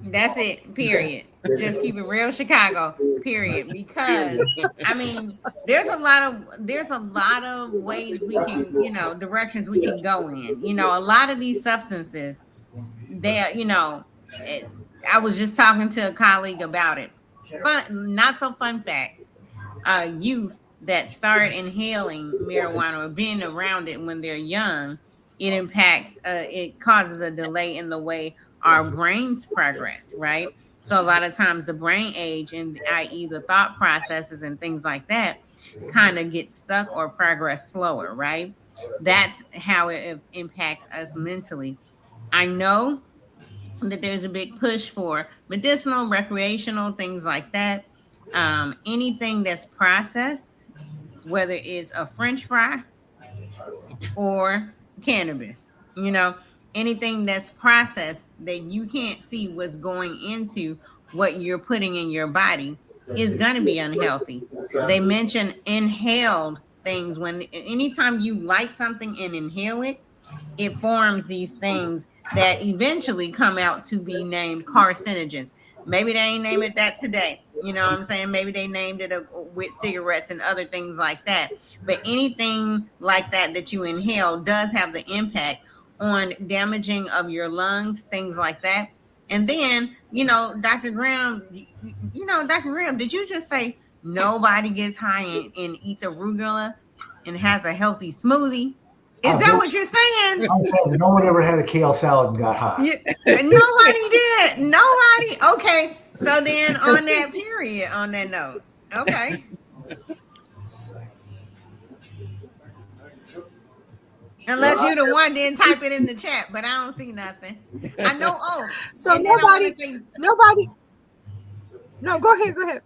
That's it, period. Just keep it real Chicago, period. Because I mean, there's a lot of ways we can, directions we can go in. A lot of these substances, I was just talking to a colleague about it. not so fun fact. Youth that start inhaling marijuana or being around it when they're young, it causes a delay in the way our brains progress, right? So a lot of times the brain age, and i.e. the thought processes and things like that, kind of get stuck or progress slower, right? That's how it impacts us mentally. I know that there's a big push for medicinal, recreational, things like that. Anything that's processed, whether it's a French fry or cannabis, anything that's processed that you can't see what's going into what you're putting in your body is going to be unhealthy. They mention inhaled things. When anytime you light something and inhale it, it forms these things that eventually come out to be named carcinogens. Maybe they ain't named it that today. You know what I'm saying? Maybe they named it with cigarettes and other things like that. But anything like that you inhale does have the impact on damaging of your lungs, things like that. And then, Dr. Graham, Dr. Graham, did you just say nobody gets high and eats arugula and has a healthy smoothie? Is that what you're saying? I'm saying no one ever had a kale salad and got high. Yeah, nobody did. Nobody. Okay. So then on that note. Okay. Unless you the one didn't type it in the chat, but I don't see nothing. I know. Oh, so nobody. No, go ahead.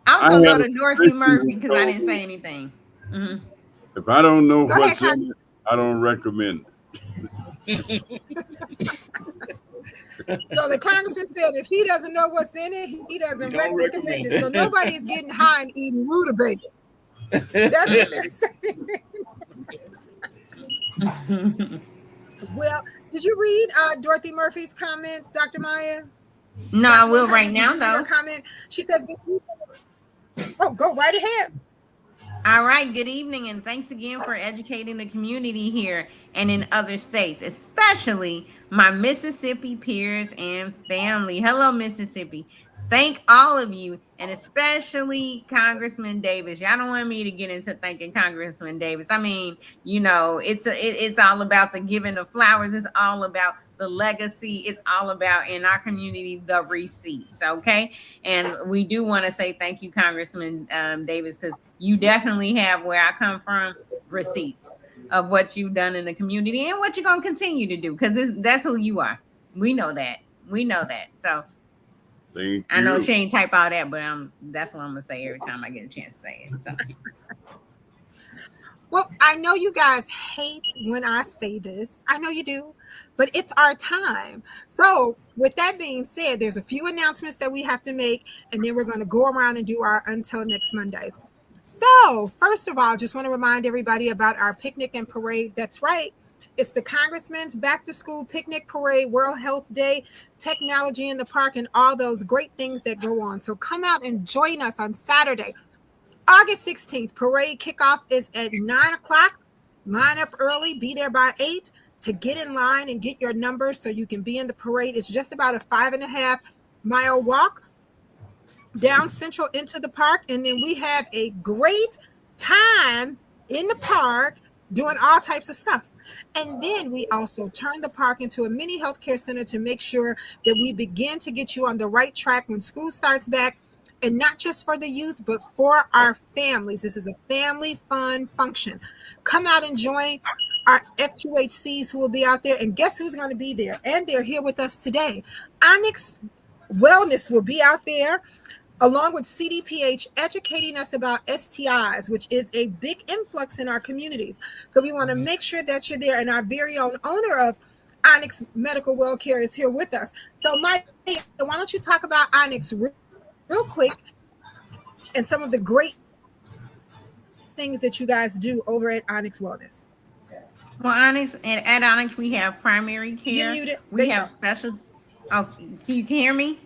I was gonna go to Dorothy Murphy because I didn't say anything. Mm-hmm. If I don't know what's in it, I don't recommend it. So the congressman said if he doesn't know what's in it, he doesn't recommend it. So nobody's getting high and eating rutabaga. That's what they're saying. Well, did you read Dorothy Murphy's comment, Dr. Maya? No, I will right now, though. Comment. She says, "Oh, go right ahead." All right, good evening, and thanks again for educating the community here and in other states, especially my Mississippi peers and family. Hello, Mississippi. Thank all of you, and especially Congressman Davis. Y'all don't want me to get into thanking Congressman Davis. I mean, it's all about the giving of flowers. It's all about the legacy. It's all about, in our community, the receipts, okay? And we do want to say thank you, Congressman Davis, because you definitely have, where I come from, receipts of what you've done in the community and what you're going to continue to do, because that's who you are. We know that. So I know she ain't type all that, but that's what I'm going to say every time I get a chance to say it. So. Well, I know you guys hate when I say this. I know you do, but it's our time. So with that being said, there's a few announcements that we have to make, and then we're going to go around and do our Until Next Mondays. So first of all, just want to remind everybody about our picnic and parade. That's right. It's the Congressman's Back to School Picnic Parade, World Health Day, Technology in the Park, and all those great things that go on. So come out and join us on Saturday, August 16th. Parade kickoff is at 9:00. Line up early, be there by 8 to get in line and get your number so you can be in the parade. It's just about a 5.5-mile walk down Central into the park. And then we have a great time in the park doing all types of stuff. And then we also turn the park into a mini healthcare center to make sure that we begin to get you on the right track when school starts back. And not just for the youth, but for our families. This is a family fun function. Come out and join our FQHCs who will be out there. And guess who's going to be there? And they're here with us today. Onyx Wellness will be out there, along with CDPH, educating us about STIs, which is a big influx in our communities. So we want to make sure that you're there. And our very own owner of Onyx Medical Well Care is here with us. So Mike, why don't you talk about Onyx real quick and some of the great things that you guys do over at Onyx Wellness. Well, at Onyx, we have primary care. We have special. Oh, you can hear me?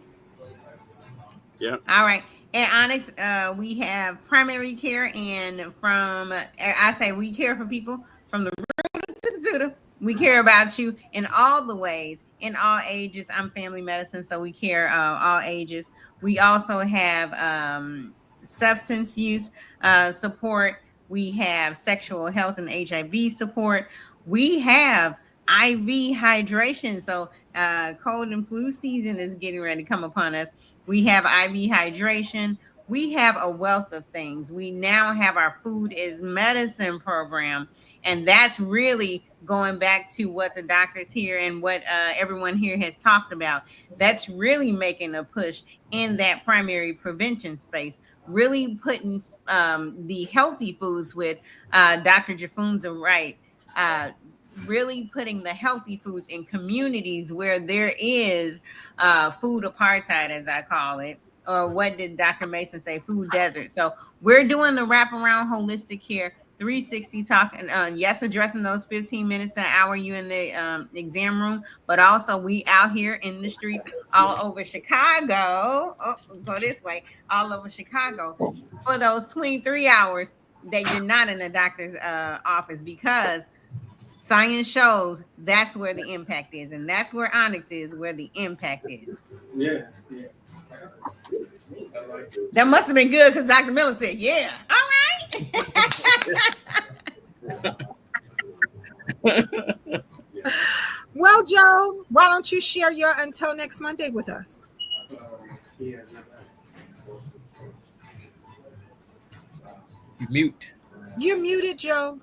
Yeah. All right. At Onyx, we have primary care, and we care for people from the root to the tutor. we care about you in all the ways, in all ages. I'm family medicine, so we care all ages. We also have substance use support. We have sexual health and HIV support. We have IV hydration. So cold and flu season is getting ready to come upon us. We have IV hydration. We have a wealth of things. We now have our food is medicine program. And that's really going back to what the doctors here and what everyone here has talked about. That's really making a push in that primary prevention space, really putting the healthy foods with Dr. Jafunza Wright, really putting the healthy foods in communities where there is food apartheid, as I call it. Or what did Dr. Mason say? Food desert. So we're doing the wraparound holistic care 360 talking, yes, addressing those 15 minutes an hour you in the exam room, but also we out here in the streets all over Chicago. Oh, go this way, all over Chicago for those 23 hours that you're not in a doctor's office, because science shows that's where the impact is, and that's where Onyx is, where the impact is. Yeah. That must have been good because Dr. Miller said, yeah. All right. Well, Joe, why don't you share your until next Monday with us? You mute. You're muted, Joe.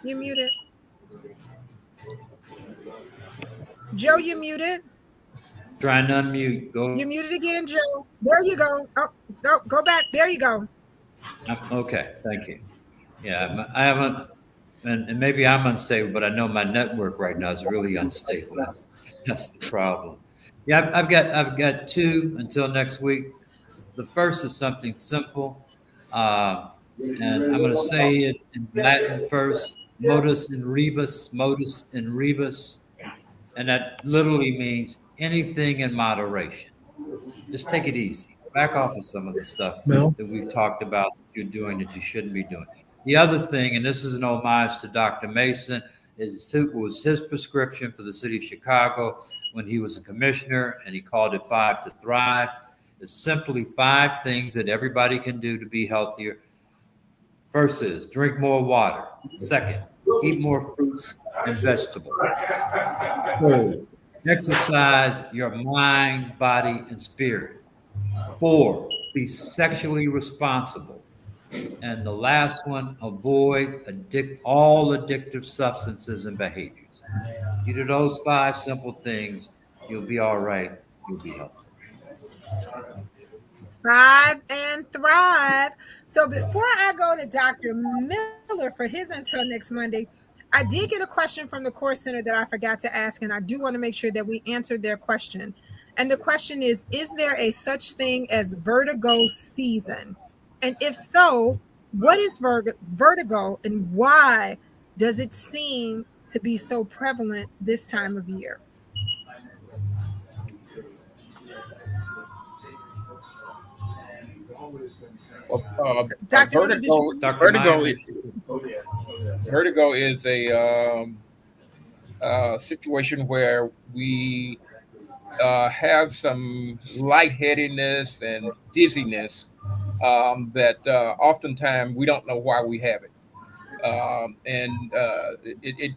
You're muted. Joe, you're muted. Trying to unmute. Go. You're muted again, Joe. There you go. Oh, no, go back. There you go. Okay, thank you. Yeah, I haven't, and maybe I'm unstable, but I know my network right now is really unstable. That's the problem. Yeah, I've got two until next week. The first is something simple, and I'm going to say it in Latin first: modus in rebus, and that literally means anything in moderation. Just take it easy. Back off of some of the stuff that we've talked about that you're doing that you shouldn't be doing. The other thing, and this is an homage to Dr. Mason, was his prescription for the city of Chicago when he was a commissioner, and he called it 5 to Thrive. It's simply 5 things that everybody can do to be healthier. First is drink more water. Second, eat more fruits and vegetables. Third, exercise your mind, body, and spirit. 4, be sexually responsible. And the last one, avoid all addictive substances and behaviors. You do those 5 simple things, you'll be all right. You'll be healthy. Thrive and thrive. So before I go to Dr. Miller for his until next Monday, I did get a question from the Core Center that I forgot to ask, and I do want to make sure that we answered their question. And the question is there a such thing as vertigo season? And if so, what is vertigo and why does it seem to be so prevalent this time of year? Dr. Vertigo is a situation where we have some lightheadedness and dizziness that oftentimes we don't know why we have it.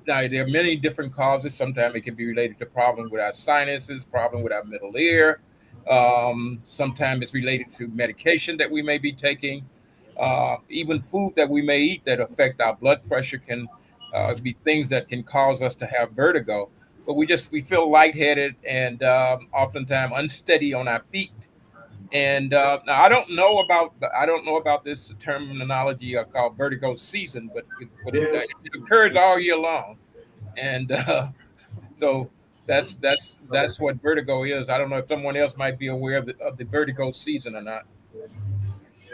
There are many different causes. Sometimes it can be related to problems with our sinuses, problem with our middle ear. Sometimes it's related to medication that we may be taking. Even food that we may eat that affect our blood pressure can be things that can cause us to have vertigo. But we feel lightheaded and oftentimes unsteady on our feet. And now I don't know about this terminology called vertigo season, but it occurs all year long, and so that's what vertigo is. I don't know if someone else might be aware of the vertigo season or not.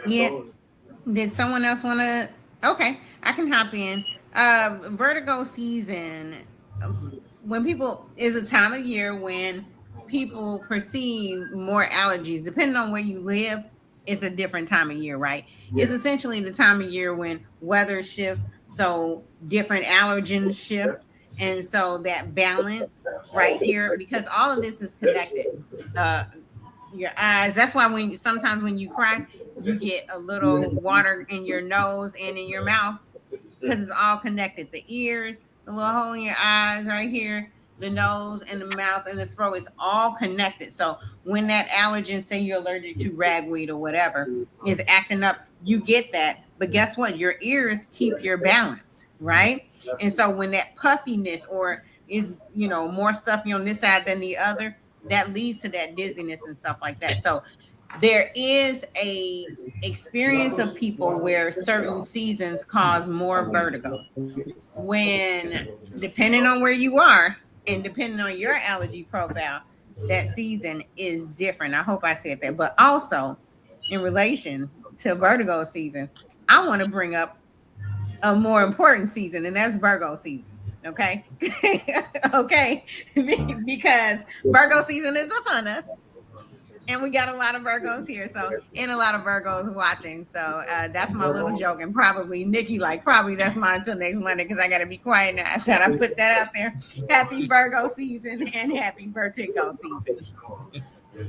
Yeah. Did someone else want to? Okay, I can hop in. Vertigo season, when people is a time of year when people perceive more allergies, depending on where you live. it's a different time of year, right? It's essentially the time of year when weather shifts, so different allergens shift, and so that balance right here, because all of this is connected. Uh, your eyes. That's why when sometimes when you cry, you get a little water in your nose and in your mouth because it's all connected. The ears, the little hole in your eyes right here, the nose and the mouth and the throat is all connected. So when that allergen, say you're allergic to ragweed or whatever, is acting up, you get that. But guess what? Your ears keep your balance, right? And so when that puffiness or is, you know, more stuffy on this side than the other, that leads to that dizziness and stuff like that. So there is a experience of people where certain seasons cause more vertigo. When depending on where you are and depending on your allergy profile, that season is different. I hope I said that. But also in relation to vertigo season, I want to bring up a more important season, and that's Virgo season. Okay. Okay. Because Virgo season is upon us. And we got a lot of Virgos here, so and a lot of Virgos watching. So that's my little joke, and probably Nikki, like probably that's mine until next Monday because I got to be quiet now after I put that out there. Happy Virgo season and happy Vertigo season.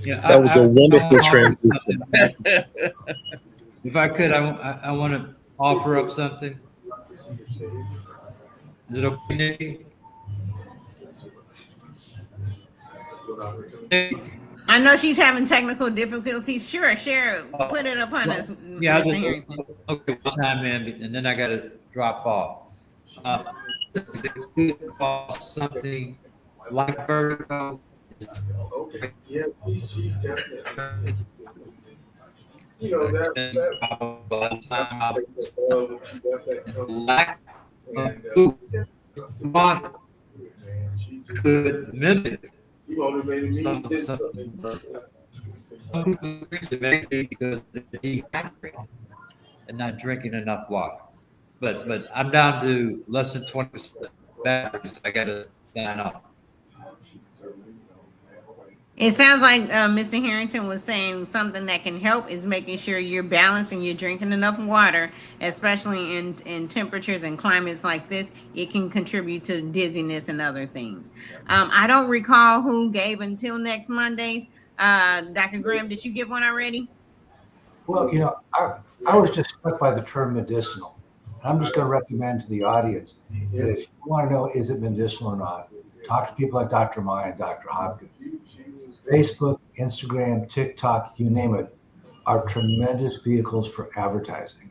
Yeah, that was a wonderful transition. If I could, I want to offer up something. Is it okay, Nikki? I know she's having technical difficulties. Sure, share, put it upon us. Yeah, Mr. Harrington. Okay, one time in, and then I got to drop off. It could cause something like vertigo. Lack of food could mimic some maybe because they're dehydrated and not drinking enough water. But I'm down to less than 20% batteries. I got to sign off. It sounds like Mr. Harrington was saying something that can help is making sure you're balanced and you're drinking enough water, especially in temperatures and climates like this. It can contribute to dizziness and other things. I don't recall who gave until next Mondays. Dr. Graham, did you give one already? Well, you know, I was just struck by the term medicinal. I'm just going to recommend to the audience that if you want to know is it medicinal or not, talk to people like Dr. Maya and Dr. Hopkins. Facebook, Instagram, TikTok, you name it, are tremendous vehicles for advertising.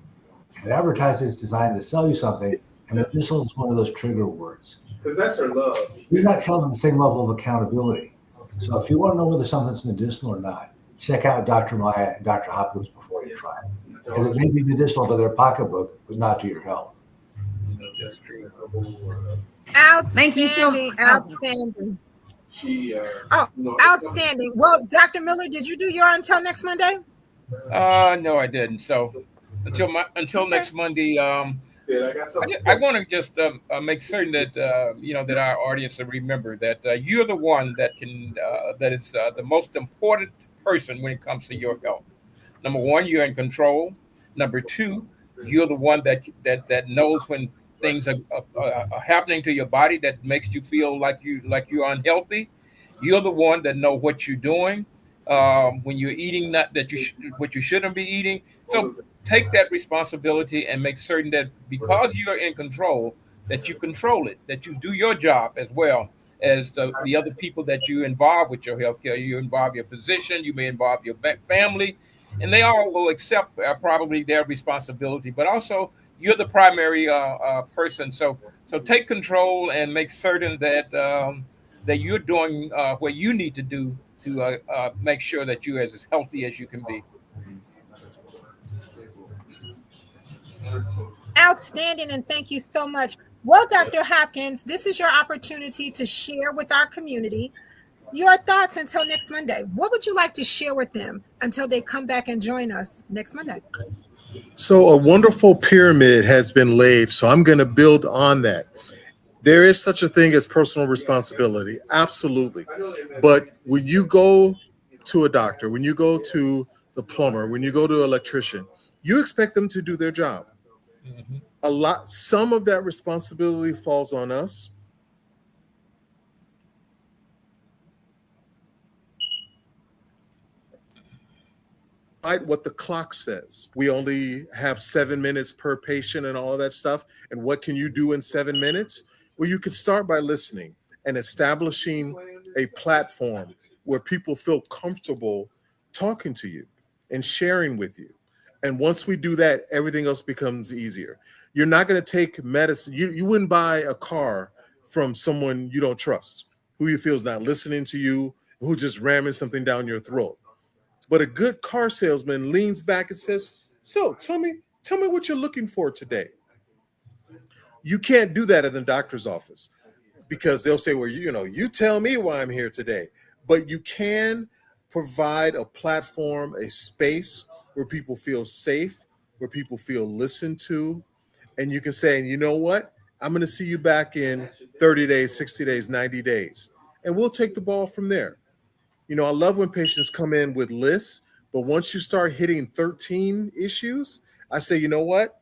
And advertising is designed to sell you something, and medicinal is one of those trigger words. Because that's her love. You're not held to the same level of accountability. So if you want to know whether something's medicinal or not, check out Dr. Maya and Dr. Hopkins before you try it. Because it may be medicinal to their pocketbook, but not to your health. Thank you so much. Outstanding. Outstanding. Well, Dr. Miller, did you do your until next Monday? No, I didn't. So until next Monday, I want to just make certain that you know that our audience will remember that you're the one that can that is the most important person when it comes to your health. Number one, you're in control. Number two, you're the one that knows when things are happening to your body that makes you feel like you're unhealthy. You're the one that know what you're doing when you're eating what you shouldn't be eating. So take that responsibility and make certain that because you're in control, that you control it, that you do your job as well as the other people that you involve with your healthcare. You involve your physician, you may involve your family, and they all will accept probably their responsibility. But also, you're the primary person, so take control and make certain that that you're doing what you need to do to make sure that you're as healthy as you can be. Outstanding, and thank you so much. Well, Dr. Hopkins, this is your opportunity to share with our community your thoughts until next Monday. What would you like to share with them until they come back and join us next Monday? So a wonderful pyramid has been laid. So I'm going to build on that. There is such a thing as personal responsibility. Absolutely. But when you go to a doctor, when you go to the plumber, when you go to an electrician, you expect them to do their job. Some of that responsibility falls on us. Right, what the clock says. We only have 7 minutes per patient and all of that stuff. And what can you do in 7 minutes? Well, you could start by listening and establishing a platform where people feel comfortable talking to you and sharing with you. And once we do that, everything else becomes easier. You're not going to take medicine. You wouldn't buy a car from someone you don't trust, who you feel is not listening to you, who just ramming something down your throat. But a good car salesman leans back and says, "So tell me what you're looking for today." You can't do that in the doctor's office because they'll say, "Well, you tell me why I'm here today." But you can provide a platform, a space where people feel safe, where people feel listened to, and you can say, "You know what? I'm going to see you back in 30 days, 60 days, 90 days." And we'll take the ball from there. I love when patients come in with lists, but once you start hitting 13 issues, I say, you know what?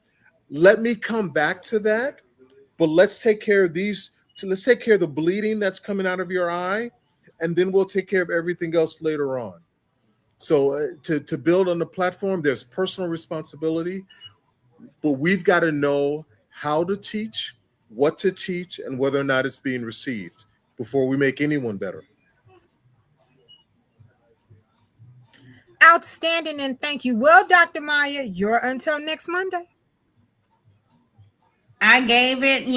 Let me come back to that, but let's take care of these. Let's take care of the bleeding that's coming out of your eye, and then we'll take care of everything else later on. So to build on the platform, there's personal responsibility, but we've got to know how to teach, what to teach, and whether or not it's being received before we make anyone better. Outstanding, and thank you. Well, Dr. Maya, you're until next Monday. I gave it,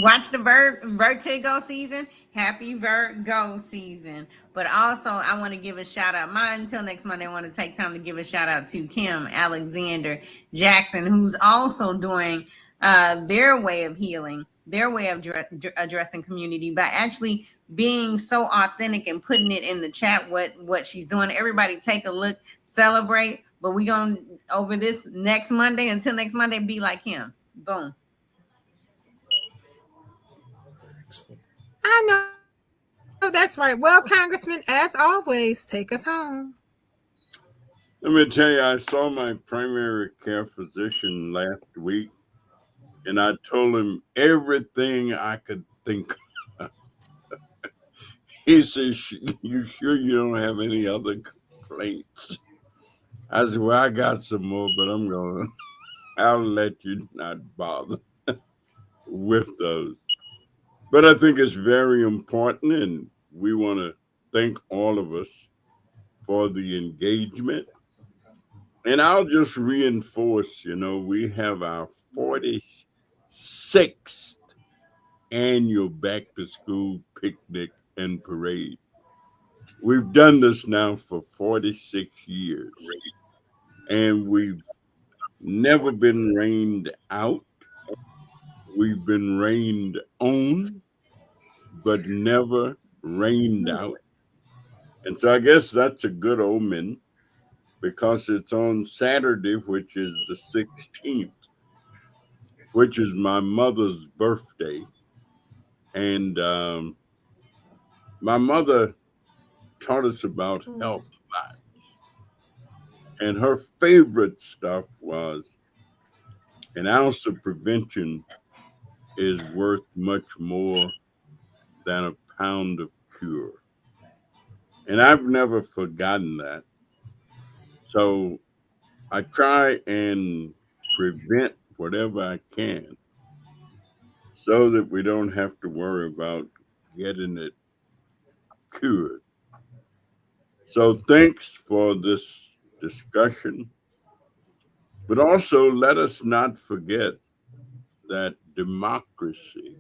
watch the Vertigo season. Happy Virgo season. But also, I want to give a shout out. Until next Monday, I want to take time to give a shout out to Kim Alexander Jackson, who's also doing their way of healing, their way of addressing community by actually being so authentic and putting it in the chat what she's doing. Everybody take a look, celebrate. But we're going to, over this next Monday, until next Monday, be like him. Boom. I know that's right. Well, Congressman, as always, take us home. Let me tell you, I saw my primary care physician last week, and I told him everything I could think of. He says, "You sure you don't have any other complaints?" I said, "Well, I got some more, but I'll let you not bother with those." But I think it's very important, and we want to thank all of us for the engagement. And I'll just reinforce, we have our 46th annual back to school picnic and parade. We've done this now for 46 years, and we've never been rained out. We've been rained on, but never rained out. And so I guess that's a good omen because it's on Saturday, which is the 16th, which is my mother's birthday. And my mother taught us about health a lot. And her favorite stuff was an ounce of prevention is worth much more than a pound of cure. And I've never forgotten that. So I try and prevent whatever I can so that we don't have to worry about getting it cured. So thanks for this discussion. But also let us not forget that democracy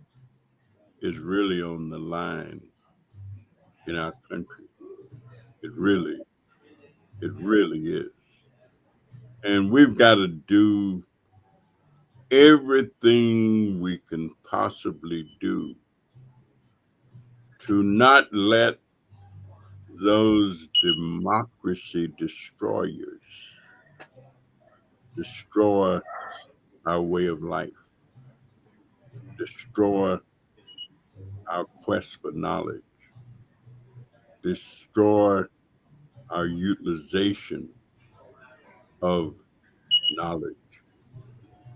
is really on the line in our country. It really is. And we've got to do everything we can possibly do to not let those democracy destroyers destroy our way of life, destroy our quest for knowledge, destroy our utilization of knowledge.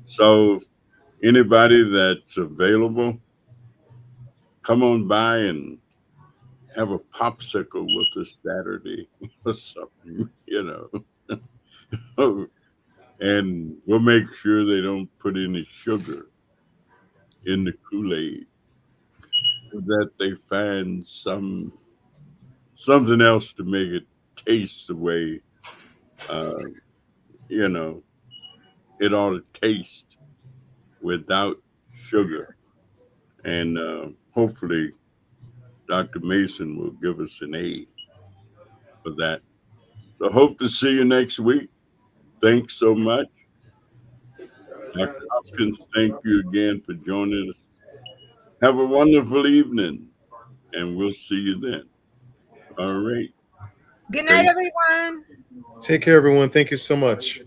So anybody that's available, come on by and have a popsicle with us Saturday or something, and we'll make sure they don't put any sugar in the Kool-Aid, that they find something else to make it taste the way uh, you know it ought to taste without sugar. And hopefully Dr. Mason will give us an A for that. So hope to see you next week. Thanks so much. Dr. Hopkins, thank you again for joining us. Have a wonderful evening, and we'll see you then. All right. Good night, everyone. Take care, everyone. Thank you so much.